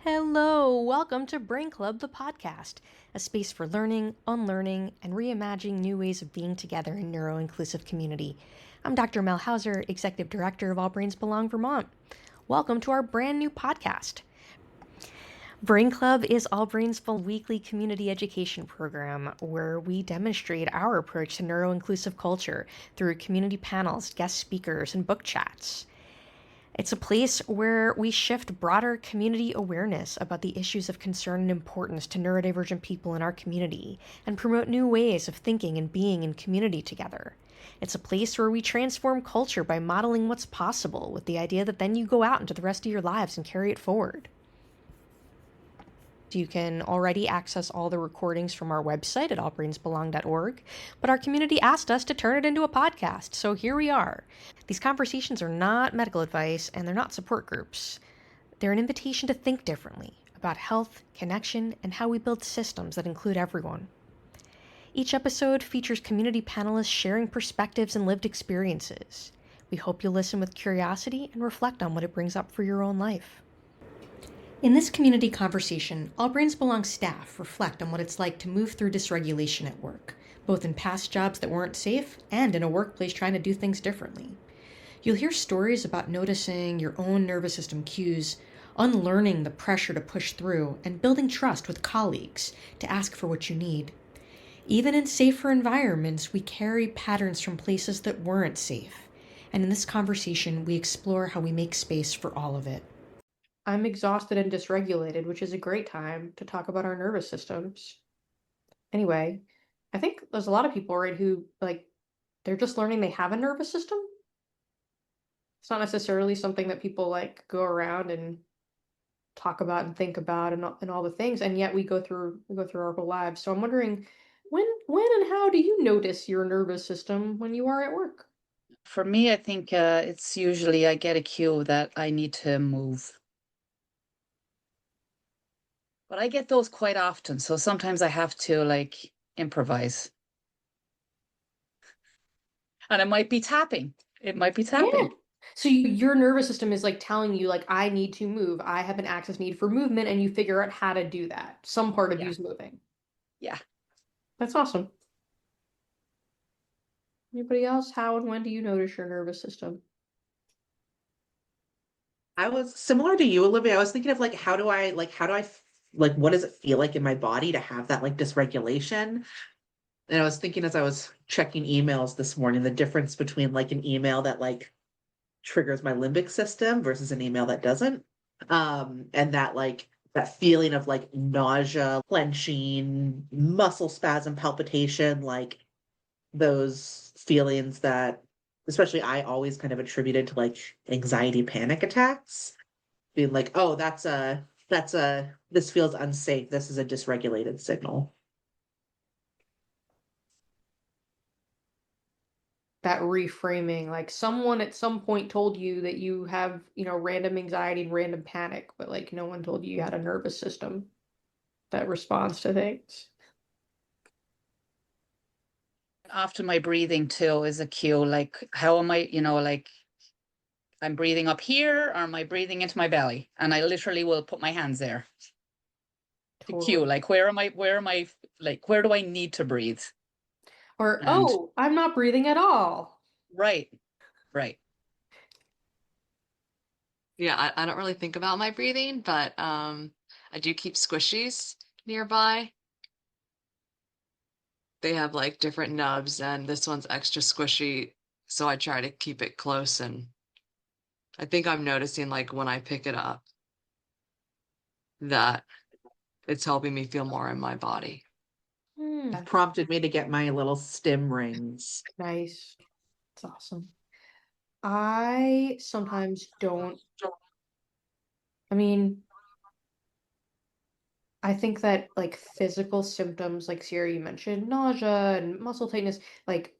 Hello, welcome to Brain Club, the podcast, a space for learning, unlearning, and reimagining new ways of being together in neuro-inclusive community. I'm Dr. Mel Hauser, Executive Director of All Brains Belong Vermont. Welcome to our brand new podcast. Brain Club is All Brains' full weekly community education program where we demonstrate our approach to neuro-inclusive culture through community panels, guest speakers, and book chats. It's a place where we shift broader community awareness about the issues of concern and importance to neurodivergent people in our community and promote new ways of thinking and being in community together. It's a place where we transform culture by modeling what's possible with the idea that then you go out into the rest of your lives and carry it forward. You can already access all the recordings from our website at allbrainsbelong.org, but our community asked us to turn it into a podcast, so here we are. These conversations are not medical advice and they're not support groups. They're an invitation to think differently about health, connection, and how we build systems that include everyone. Each episode features community panelists sharing perspectives and lived experiences. We hope you'll listen with curiosity and reflect on what it brings up for your own life. In this community conversation, All Brains Belong staff reflect on what it's like to move through dysregulation at work, both in past jobs that weren't safe and in a workplace trying to do things differently. You'll hear stories about noticing your own nervous system cues, unlearning the pressure to push through, and building trust with colleagues to ask for what you need. Even in safer environments, we carry patterns from places that weren't safe. And in this conversation, we explore how we make space for all of it. I'm exhausted and dysregulated, which is a great time to talk about our nervous systems. Anyway, I think there's a lot of people, right, who, they're just learning they have a nervous system. It's not necessarily something that people, go around and talk about and think about and all the things, and yet we go through our whole lives. So I'm wondering, when and how do you notice your nervous system when you are at work? For me, I think it's usually I get a cue that I need to move. But I get those quite often, so sometimes I have to improvise. And it might be tapping. It might be tapping. Yeah. So your nervous system is telling you I need to move. I have an access need for movement, and you figure out how to do that. Some part of Yeah. you's moving. Yeah. That's awesome. Anybody else? How and when do you notice your nervous system? I was similar to you, Olivia. I was thinking of what does it feel like in my body to have that dysregulation? And I was thinking as I was checking emails this morning, the difference between an email that triggers my limbic system versus an email that doesn't. And that feeling of nausea, clenching, muscle spasm, palpitation, those feelings that especially I always kind of attributed to anxiety panic attacks, being oh, this feels unsafe. This is a dysregulated signal. That reframing, someone at some point told you that you have, random anxiety and random panic, but no one told you you had a nervous system that responds to things. Often my breathing too is a cue. How am I, I'm breathing up here, or am I breathing into my belly? And I literally will put my hands there. The cue, Totally. where do I need to breathe? Or, And oh, I'm not breathing at all. right. Yeah, I don't really think about my breathing, but I do keep squishies nearby. They have different nubs, and this one's extra squishy, so I try to keep it close. And I think I'm noticing when I pick it up that it's helping me feel more in my body. It prompted me to get my little stim rings. Nice. It's awesome. I sometimes don't. I mean, I think that physical symptoms, like Sierra, you mentioned nausea and muscle tightness,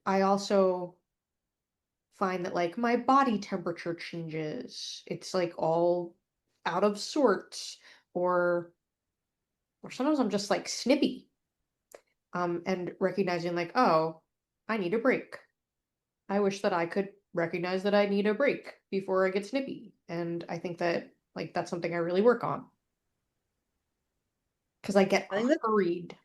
I also find that my body temperature changes. It's all out of sorts, or sometimes I'm just snippy. And recognizing oh, I need a break. I wish that I could recognize that I need a break before I get snippy. And I think that that's something I really work on. because I get I think that hurried.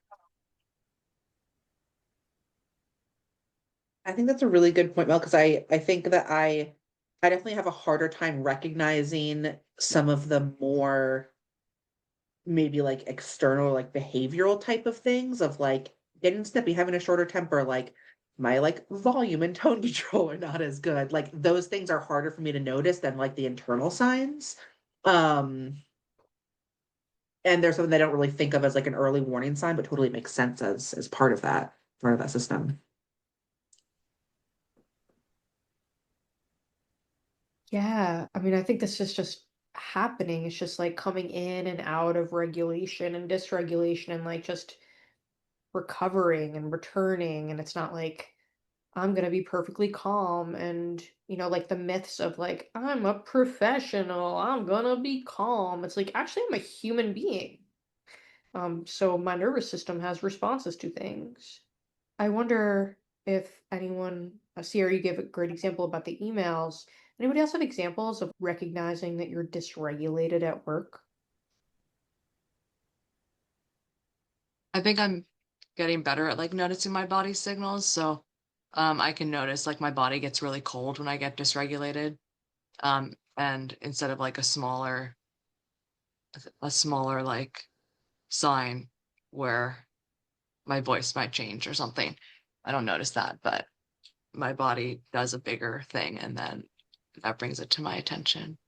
I think that's a really good point, Mel, because I think that I definitely have a harder time recognizing some of the more maybe like external, like behavioral type of things of like getting snippy, having a shorter temper, like my like volume and tone control are not as good. Like those things are harder for me to notice than like the internal signs. Um, and there's something I don't really think of as like an early warning sign, but totally makes sense as part of that system. Yeah, I mean, I think this is just happening. It's just like coming in and out of regulation and dysregulation and like just recovering and returning. And it's not like I'm gonna be perfectly calm and, like the myths of like, I'm a professional, I'm gonna be calm. It's like, actually, I'm a human being. So my nervous system has responses to things. I wonder if anyone, Sierra, you gave a great example about the emails. Anybody else have examples of recognizing that you're dysregulated at work? I think I'm getting better at like noticing my body signals. So I can notice like my body gets really cold when I get dysregulated. And instead of like a smaller like sign where my voice might change or something, I don't notice that, but my body does a bigger thing and then that brings it to my attention.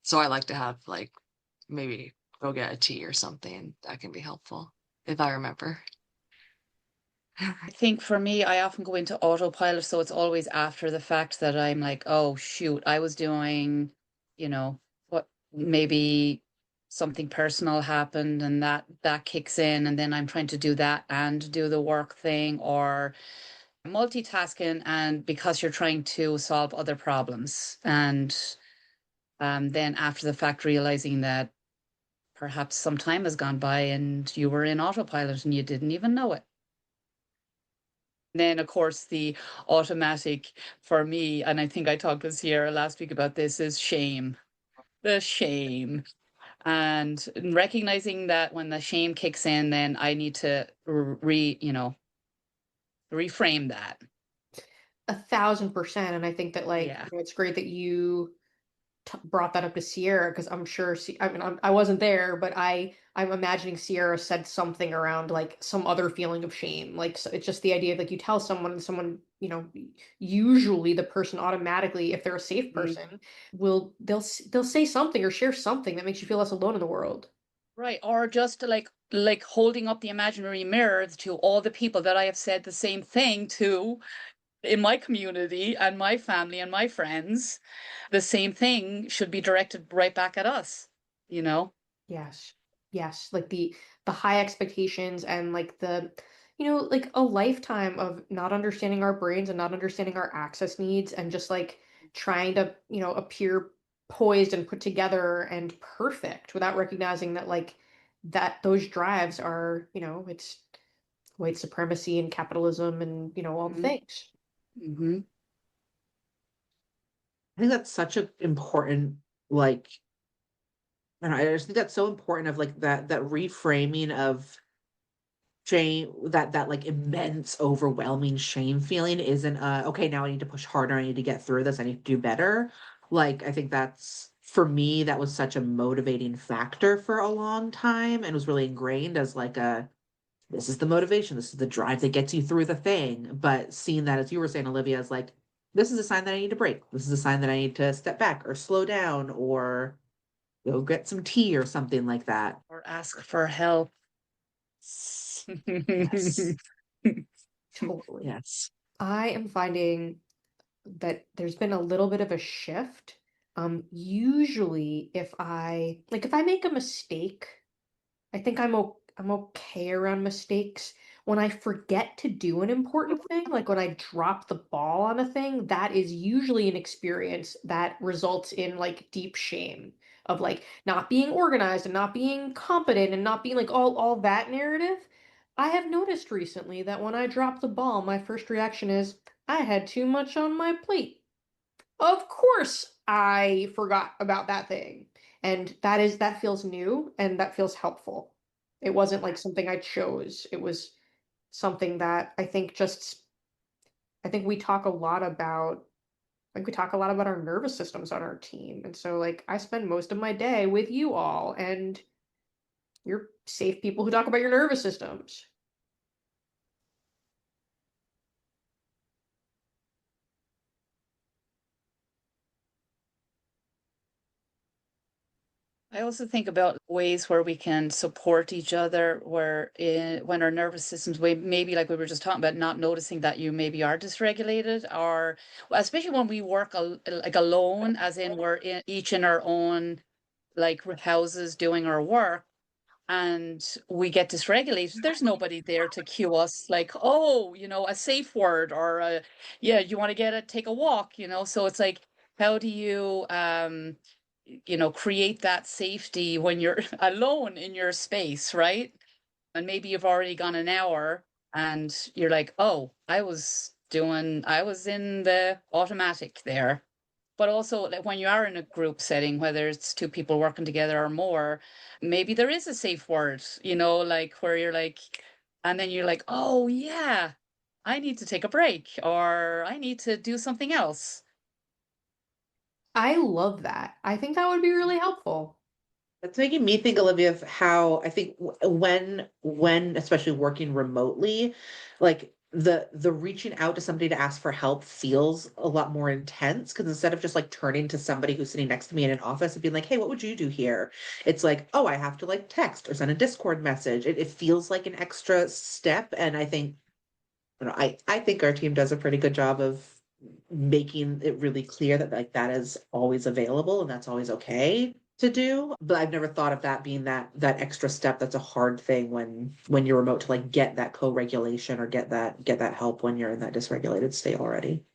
So I like to have like maybe go get a tea or something that can be helpful if I remember. I think for me, I often go into autopilot, so it's always after the fact that I'm like, oh shoot, I was doing, what maybe something personal happened and that kicks in, and then I'm trying to do that and do the work thing or multitasking, and because you're trying to solve other problems, and then after the fact realizing that perhaps some time has gone by and you were in autopilot and you didn't even know it. Then, of course, the automatic for me, and I think I talked with Sierra last week about this, is shame. The shame. And recognizing that when the shame kicks in, then I need to reframe that. 1,000%. And I think that like, Yeah. it's great that you brought that up to Sierra because I'm sure I mean I wasn't there, but I'm imagining Sierra said something around like some other feeling of shame. Like so it's just the idea of like you tell someone, usually the person automatically, if they're a safe Mm. person, they'll say something or share something that makes you feel less alone in the world. Right. Or just like holding up the imaginary mirror to all the people that I have said the same thing to in my community and my family and my friends. The same thing should be directed right back at us, you know? Yes. Yes. Like the high expectations and like like a lifetime of not understanding our brains and not understanding our access needs and just like trying to, appear poised and put together and perfect without recognizing that like that those drives are, it's white supremacy and capitalism and, all the Mhm. things. Mhm. I think that's such an important like I just think that's so important of like that reframing of shame, that like immense overwhelming shame feeling isn't okay, now I need to push harder, I need to get through this, I need to do better. Like I think that's for me that was such a motivating factor for a long time and was really ingrained as like a this is the motivation, this is the drive that gets you through the thing. But seeing that, as you were saying, Olivia, is like this is a sign that I need to break, this is a sign that I need to step back or slow down or go get some tea or something like that. Or ask for help. Yes. Totally. Yes. I am finding that there's been a little bit of a shift. Usually if I make a mistake, I think I'm okay around mistakes. When I forget to do an important thing, like when I drop the ball on a thing, that is usually an experience that results in like deep shame of like not being organized and not being competent and not being like all that narrative. I have noticed recently that when I drop the ball, my first reaction is I had too much on my plate. Of course I forgot about that thing. And that feels new and that feels helpful. It wasn't like something I chose. It was something that I think we talk a lot about like we talk a lot about our nervous systems on our team. And so like I spend most of my day with you all and you're safe people who talk about your nervous systems. I also think about ways where we can support each other, when our nervous systems, maybe like we were just talking about, not noticing that you maybe are dysregulated, or well, especially when we work like alone, as in we're each in our own like houses doing our work, and we get dysregulated. There's nobody there to cue us, like, oh, a safe word, or yeah, you want to take a walk, so it's like, how do you create that safety when you're alone in your space, right? And maybe you've already gone an hour and you're like, oh, I was in the automatic there. But also, like, when you are in a group setting, whether it's two people working together or more, maybe there is a safe word, like where you're like, and then you're like, oh yeah, I need to take a break, or I need to do something else. I love that. I think that would be really helpful. That's making me think, Olivia, of how I think when especially working remotely, like the reaching out to somebody to ask for help feels a lot more intense, because instead of just like turning to somebody who's sitting next to me in an office and being like, hey, what would you do here? It's like, oh, I have to like text or send a Discord message. It feels like an extra step. And I think, I think our team does a pretty good job of making it really clear that like that is always available and that's always okay to do. But I've never thought of that being that extra step that's a hard thing when you're remote, to like get that co-regulation or get that help when you're in that dysregulated state already.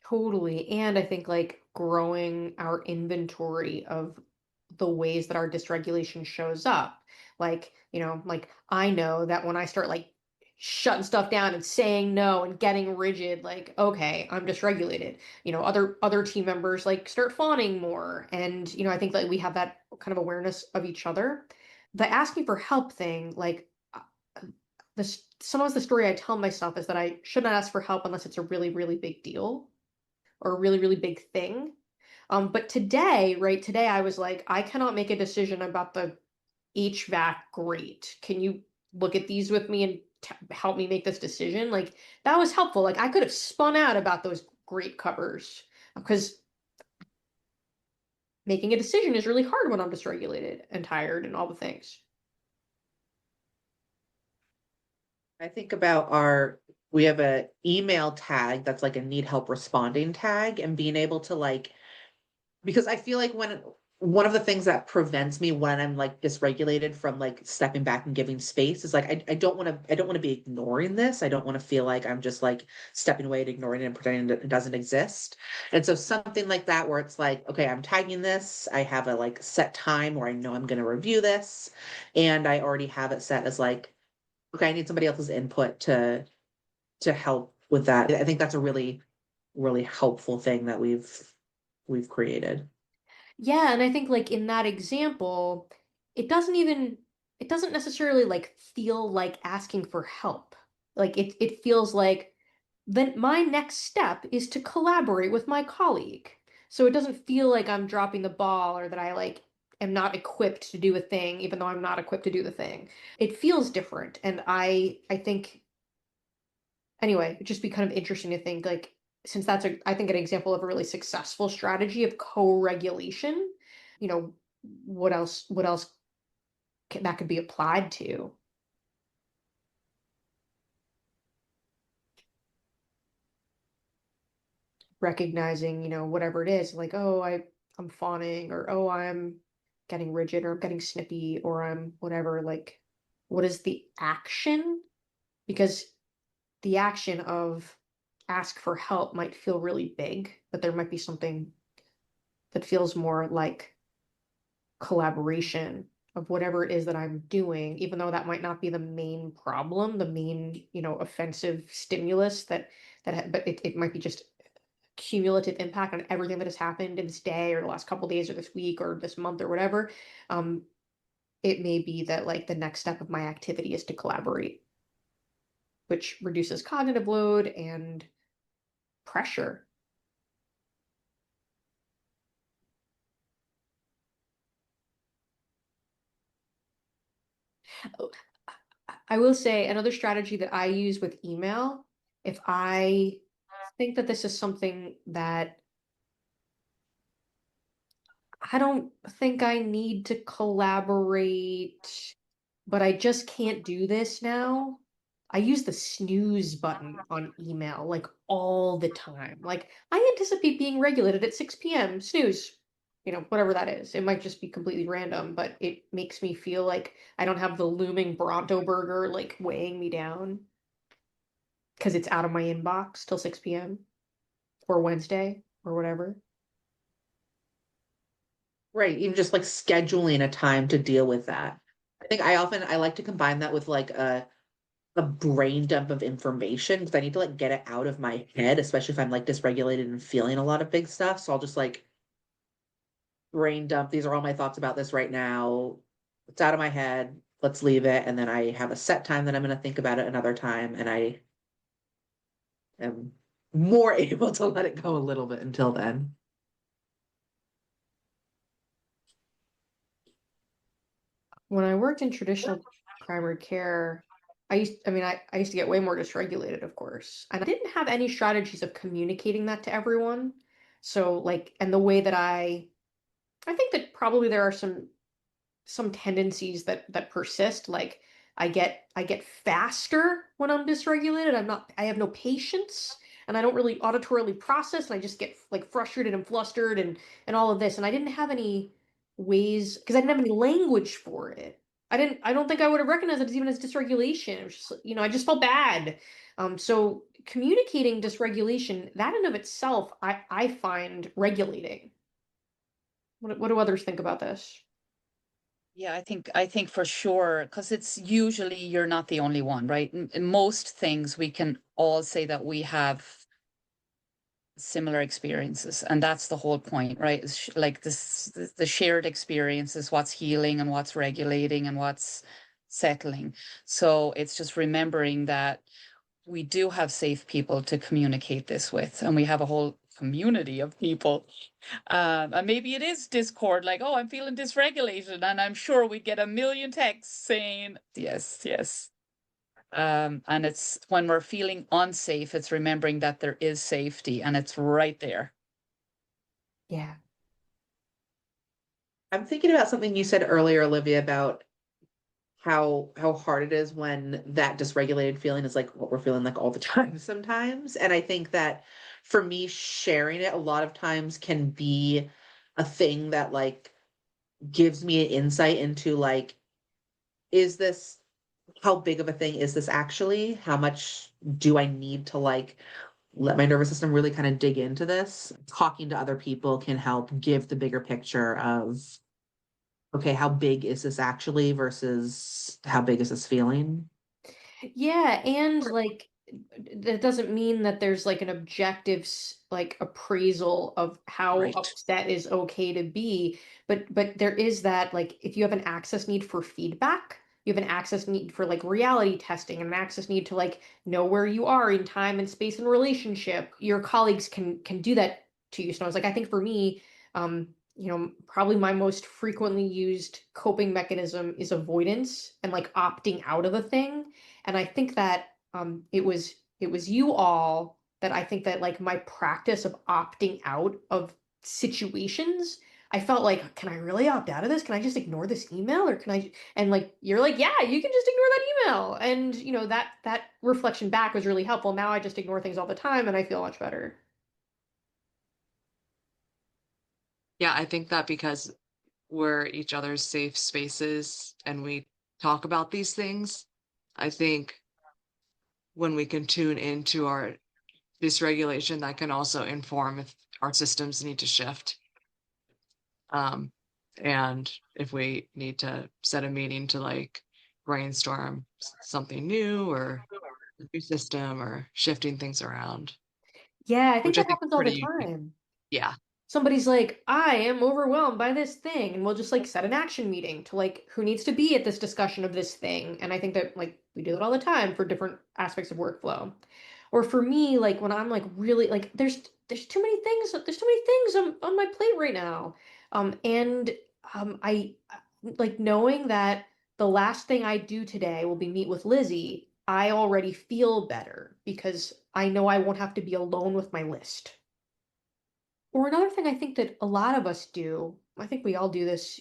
Totally. And I think like growing our inventory of the ways that our dysregulation shows up. Like, like I know that when I start like shutting stuff down and saying no and getting rigid, like, okay, I'm dysregulated. Other team members like start fawning more. And, I think that we have that kind of awareness of each other. The asking for help thing, like sometimes the story I tell myself is that I should not ask for help unless it's a really, really big deal or a really, really big thing. But today, right, today I was like, I cannot make a decision about the HVAC grate. Can you look at these with me and help me make this decision? Like, that was helpful. Like, I could have spun out about those grate covers because making a decision is really hard when I'm dysregulated and tired and all the things. I think about we have a email tag that's like a need help responding tag, and being able to like, because I feel like when one of the things that prevents me when I'm like dysregulated from like stepping back and giving space is like I don't want to be ignoring this. I don't want to feel like I'm just like stepping away and ignoring it and pretending that it doesn't exist. And so something like that where it's like, okay, I'm tagging this. I have a like set time where I know I'm going to review this, and I already have it set as like, okay, I need somebody else's input to help with that. I think that's a really, really helpful thing that we've created. Yeah, and I think like in that example, it doesn't necessarily like feel like asking for help. Like it feels like then my next step is to collaborate with my colleague. So it doesn't feel like I'm dropping the ball or that I like am not equipped to do a thing even though I'm not equipped to do the thing. It feels different and I think anyway, it'd just be kind of interesting to think like since that's I think an example of a really successful strategy of co-regulation, you know, what else that could be applied to. Recognizing, whatever it is, like, oh, I'm fawning or oh, I'm getting rigid or I'm getting snippy or I'm whatever, like what is the action? Because the action of ask for help might feel really big, but there might be something that feels more like collaboration of whatever it is that I'm doing, even though that might not be the main problem, the main, offensive stimulus but it might be just cumulative impact on everything that has happened in this day or the last couple days or this week or this month or whatever, it may be that like the next step of my activity is to collaborate, which reduces cognitive load and pressure. Oh, I will say another strategy that I use with email, if I think that this is something that I don't think I need to collaborate, but I just can't do this now. I use the snooze button on email like all the time. Like I anticipate being regulated at 6 p.m. Snooze. Whatever that is. It might just be completely random, but it makes me feel like I don't have the looming Bronto burger like weighing me down because it's out of my inbox till 6 p.m. or Wednesday or whatever. Right. Even just like scheduling a time to deal with that. I think I like to combine that with like a brain dump of information because I need to like get it out of my head, especially if I'm like dysregulated and feeling a lot of big stuff. So I'll just like brain dump. These are all my thoughts about this right now. It's out of my head. Let's leave it. And then I have a set time that I'm going to think about it another time. And I am more able to let it go a little bit until then. When I worked in traditional primary care, I used to get way more dysregulated, of course. And I didn't have any strategies of communicating that to everyone. So like, and the way that I think that probably there are some tendencies that persist. Like I get faster when I'm dysregulated. I have no patience and I don't really auditorily process and I just get like frustrated and flustered and all of this. And I didn't have any ways because I didn't have any language for it. I don't think I would have recognized it even as dysregulation. It was just, I just felt bad. So communicating dysregulation, that in of itself, I find regulating. What do others think about this? Yeah, I think for sure, because it's usually you're not the only one, right? In most things, we can all say that we have similar experiences, and that's the whole point, right? Like the shared experience is what's healing and what's regulating and what's settling. So it's just remembering that we do have safe people to communicate this with, and we have a whole community of people. And maybe it is Discord, like, oh, I'm feeling dysregulated, and I'm sure we get a million texts saying, yes, yes. And it's when we're feeling unsafe, it's remembering that there is safety and it's right there. Yeah. I'm thinking about something you said earlier, Olivia, about how hard it is when that dysregulated feeling is like what we're feeling like all the time sometimes. And I think that for me, sharing it a lot of times can be a thing that like gives me an insight into like, is this how big of a thing is this actually? How much do I need to like let my nervous system really kind of dig into this? Talking to other people can help give the bigger picture of, okay, how big is this actually versus how big is this feeling? Yeah, and like that doesn't mean that there's like an objective like appraisal of how Right. upset is okay to be, but there is that like if you have an access need for feedback, you have an access need for like reality testing and an access need to like know where you are in time and space and relationship. Your colleagues can do that to you. So I was like, I think for me, probably my most frequently used coping mechanism is avoidance and like opting out of a thing. And I think that it was you all that I think that like my practice of opting out of situations, I felt like, can I really opt out of this? Can I just ignore this email or can I? And like you're like, yeah, you can just ignore that email. And that reflection back was really helpful. Now I just ignore things all the time and I feel much better. Yeah, I think that because we're each other's safe spaces and we talk about these things, I think when we can tune into our dysregulation, that can also inform if our systems need to shift. And if we need to set a meeting to like brainstorm something new or a new system or shifting things around. Yeah, I think which I that think is happens all the pretty unique. time. Yeah. Somebody's like, I am overwhelmed by this thing, and we'll just like set an action meeting to like who needs to be at this discussion of this thing. And I think that like we do that all the time for different aspects of workflow. Or for me, like when I'm like really like there's too many things, on my plate right now. And I like knowing that the last thing I do today will be meet with Lizzie, I already feel better because I know I won't have to be alone with my list. Or another thing I think that a lot of us do, I think we all do this,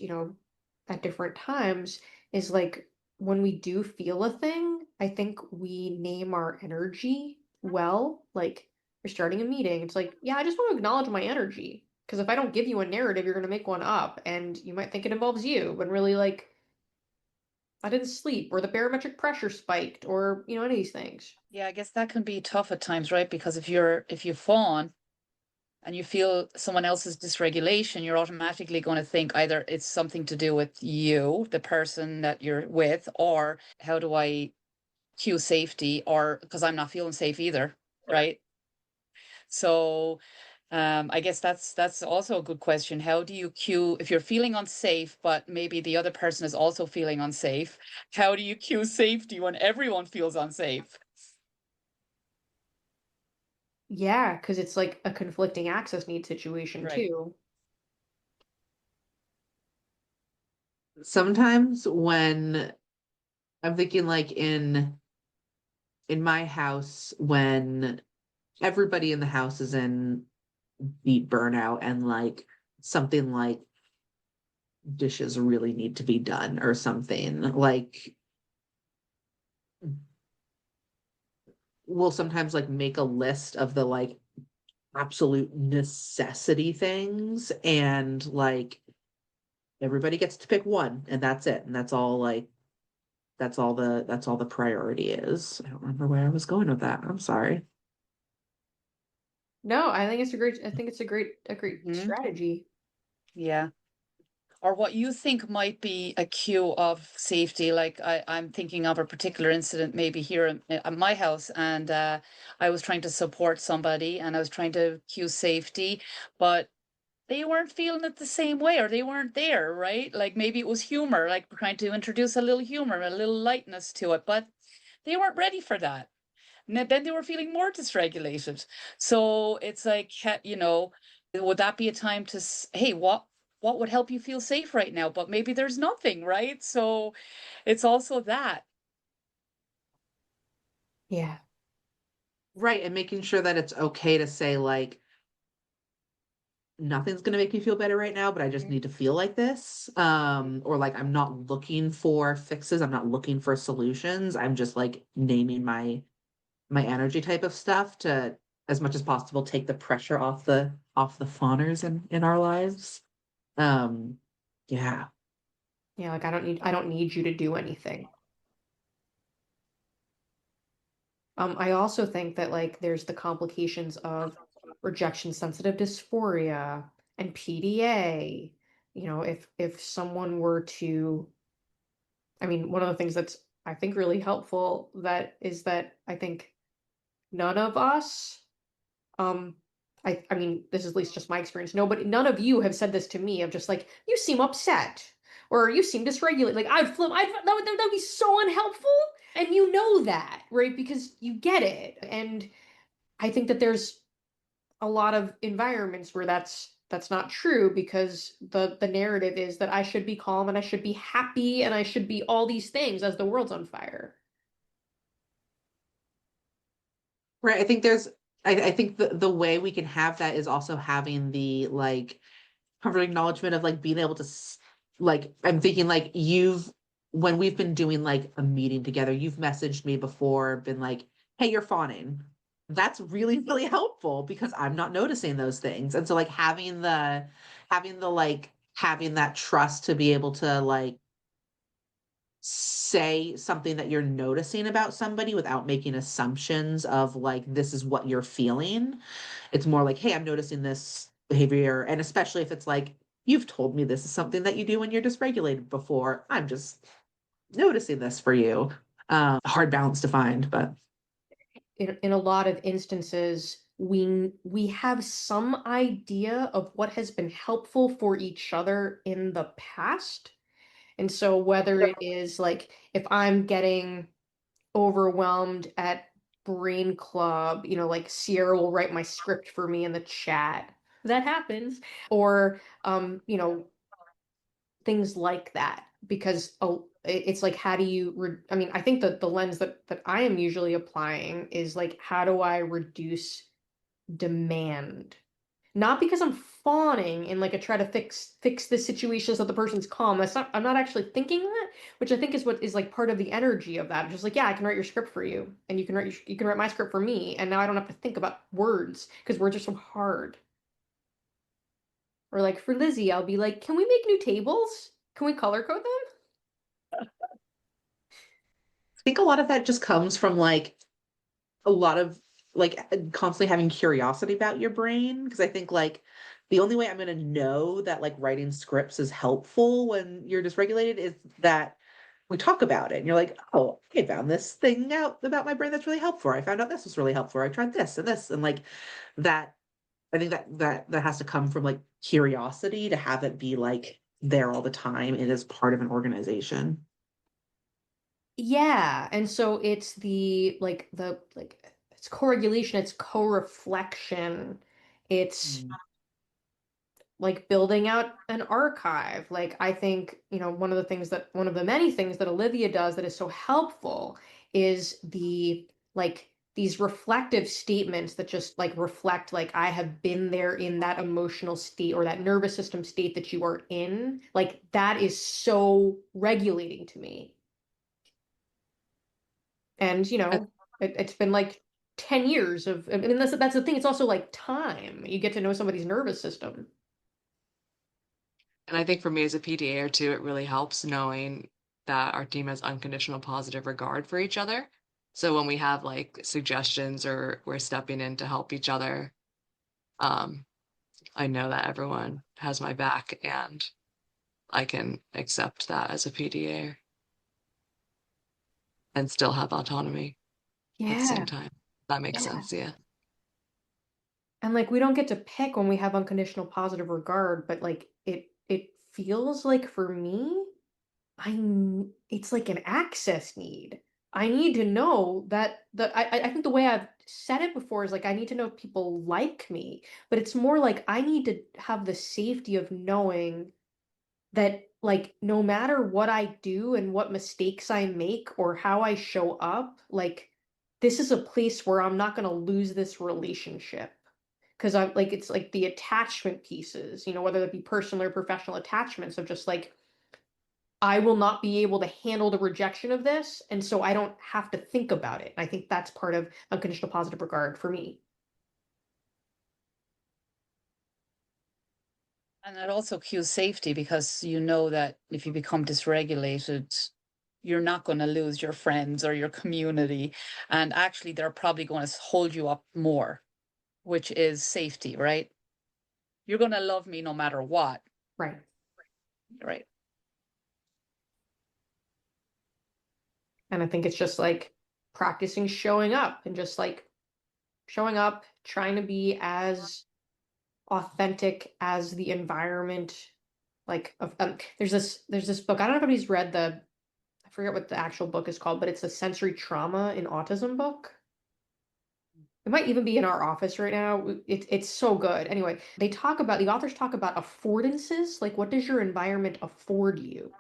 at different times, is like when we do feel a thing, I think we name our energy well. Like you're starting a meeting, it's like, yeah, I just want to acknowledge my energy. Because if I don't give you a narrative, you're going to make one up, and you might think it involves you, but really, like, I didn't sleep, or the barometric pressure spiked, or, any of these things. Yeah, I guess that can be tough at times, right? Because if you fawn and you feel someone else's dysregulation, you're automatically going to think either it's something to do with you, the person that you're with, or how do I cue safety, or because I'm not feeling safe either, right? So I guess that's also a good question. How do you cue if you're feeling unsafe, but maybe the other person is also feeling unsafe? How do you cue safety when everyone feels unsafe? Yeah, because it's like a conflicting access need situation Right. too. Sometimes when I'm thinking like in my house, when everybody in the house is in deep burnout and like something like dishes really need to be done or something, like we'll sometimes like make a list of the like absolute necessity things, and like everybody gets to pick one and that's it, and that's all, like that's all the priority is. I don't remember where I was going with that. I'm sorry. No, I think it's a great Hmm. strategy. Yeah. Or what you think might be a cue of safety. Like I'm thinking of a particular incident maybe here at my house, and I was trying to support somebody and I was trying to cue safety, but they weren't feeling it the same way, or they weren't there, right? Like maybe it was humor, like we're trying to introduce a little humor, a little lightness to it, but they weren't ready for that. And then they were feeling more dysregulated. So it's like, would that be a time to, hey, what would help you feel safe right now? But maybe there's nothing, right? So it's also that. Yeah. Right, and making sure that it's okay to say like nothing's going to make me feel better right now, but I just Mhm. need to feel like this. Or like I'm not looking for fixes, I'm not looking for solutions. I'm just like naming my energy type of stuff to, as much as possible, take the pressure off the fawners in our lives. Um, yeah. Yeah, like I don't need you to do anything. I also think that like there's the complications of rejection sensitive dysphoria and PDA. If someone were to, I mean, one of the things that's I think really helpful that is that I think none of us, um, I mean, this is at least just my experience. None of you have said this to me of just like, you seem upset or you seem dysregulated. Like that would be so unhelpful. And you know that, right? Because you get it. And I think that there's a lot of environments where that's not true because the narrative is that I should be calm and I should be happy and I should be all these things as the world's on fire. Right. I think I think the way we can have that is also having the like comfort acknowledgement of like being able to like I'm thinking like when we've been doing like a meeting together, you've messaged me before, been like, hey, you're fawning. That's really, really helpful because I'm not noticing those things. And so like having that trust to be able to like say something that you're noticing about somebody without making assumptions of like this is what you're feeling. It's more like, hey, I'm noticing this behavior. And especially if it's like, you've told me this is something that you do when you're dysregulated before. I'm just noticing this for you. Hard balance to find, but In a lot of instances, we have some idea of what has been helpful for each other in the past. And so whether it is like if I'm getting overwhelmed at Brain Club, like Sierra will write my script for me in the chat. That happens. Or things like that. Because it's like, how do you I mean, I think that the lens that I am usually applying is like, how do I reduce demand? Not because I'm fawning and like I try to fix the situation so the person's calm. That's not, I'm not actually thinking that, which I think is what is like part of the energy of that. Just like, yeah, I can write your script for you, and you can write my script for me, and now I don't have to think about words because words are so hard. Or like for Lizzie, I'll be like, can we make new tables? Can we color code them? I think a lot of that just comes from like a lot of like constantly having curiosity about your brain. Because I think like the only way I'm going to know that like writing scripts is helpful when you're dysregulated is that we talk about it and you're like, oh, I found this thing out about my brain that's really helpful. I found out this was really helpful. I tried this and like that. I think that has to come from like curiosity to have it be like there all the time. It is part of an organization. Yeah, and so it's it's co-regulation, it's co-reflection, it's Mm. like building out an archive. Like I think, one of the many things that Olivia does that is so helpful is these reflective statements that just like reflect like I have been there in that emotional state or that nervous system state that you are in. Like that is so regulating to me. And it's been like 10 years of, I mean, that's the thing. It's also like time. You get to know somebody's nervous system. And I think for me as a PDA or two, it really helps knowing that our team has unconditional positive regard for each other. So when we have like suggestions or we're stepping in to help each other, um, I know that everyone has my back and I can accept that as a PDA and still have autonomy at the same Yeah. time. That makes Yeah. sense, yeah. And like we don't get to pick when we have unconditional positive regard, but like it feels like for me, it's like an access need. I need to know that I think the way I've said it before is like I need to know if people like me, but it's more like I need to have the safety of knowing that like no matter what I do and what mistakes I make or how I show up, like this is a place where I'm not going to lose this relationship. Because I'm like, it's like the attachment pieces, whether that be personal or professional attachments of just like, I will not be able to handle the rejection of this. And so I don't have to think about it. I think that's part of unconditional positive regard for me. And that also cues safety because you know that if you become dysregulated, you're not going to lose your friends or your community. And actually, they're probably going to hold you up more, which is safety, right? You're going to love me no matter what, Right. right? And I think it's just like practicing showing up and just like showing up, trying to be as authentic as the environment. Like, there's this book. I don't know if anybody's read I forget what the actual book is called, but it's a sensory trauma in autism book. It might even be in our office right now. It's so good. Anyway, the authors talk about affordances. Like, what does your environment afford you?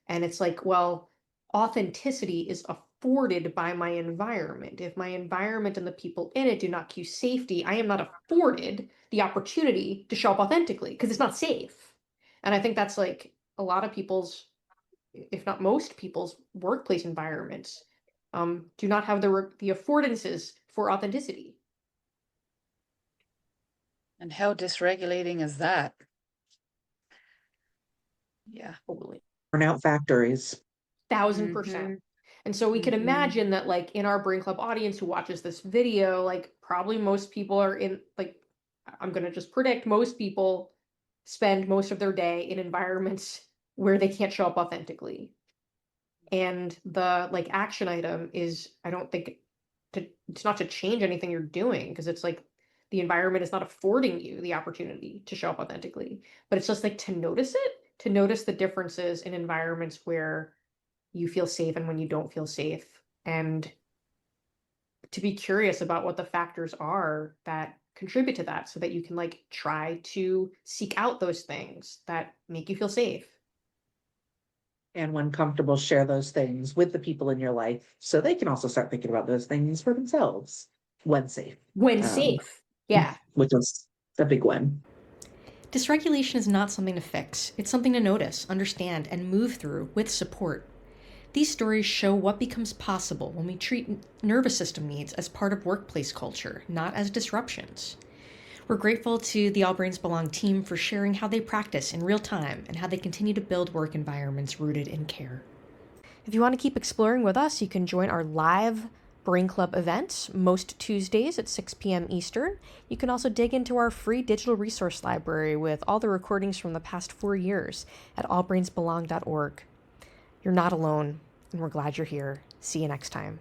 And it's like, well, authenticity is afforded by my environment. If my environment and the people in it do not cue safety, I am not afforded the opportunity to show up authentically because it's not safe. And I think that's like a lot of people's, if not most people's, workplace environments do not have the affordances for authenticity. And how dysregulating is that? Yeah. Totally. Burnout factories. 1000%. Mhm. And so we can Mhm. imagine that like in our Brain Club audience who watches this video, like probably most people are in like, I'm gonna just predict most people spend most of their day in environments where they can't show up authentically. And the like action item is, I don't think it's not to change anything you're doing, because it's like the environment is not affording you the opportunity to show up authentically. But it's just like to notice it, to notice the differences in environments where you feel safe and when you don't feel safe, and to be curious about what the factors are that contribute to that so that you can like try to seek out those things that make you feel safe. And when comfortable, share those things with the people in your life so they can also start thinking about those things for themselves when safe. When safe. Yeah. Which is a big one. Dysregulation is not something to fix. It's something to notice, understand, and move through with support. These stories show what becomes possible when we treat nervous system needs as part of workplace culture, not as disruptions. We're grateful to the All Brains Belong team for sharing how they practice in real time and how they continue to build work environments rooted in care. If you want to keep exploring with us, you can join our live Brain Club events most Tuesdays at 6 p.m. Eastern. You can also dig into our free digital resource library with all the recordings from the past 4 years at allbrainsbelong.org. You're not alone, and we're glad you're here. See you next time.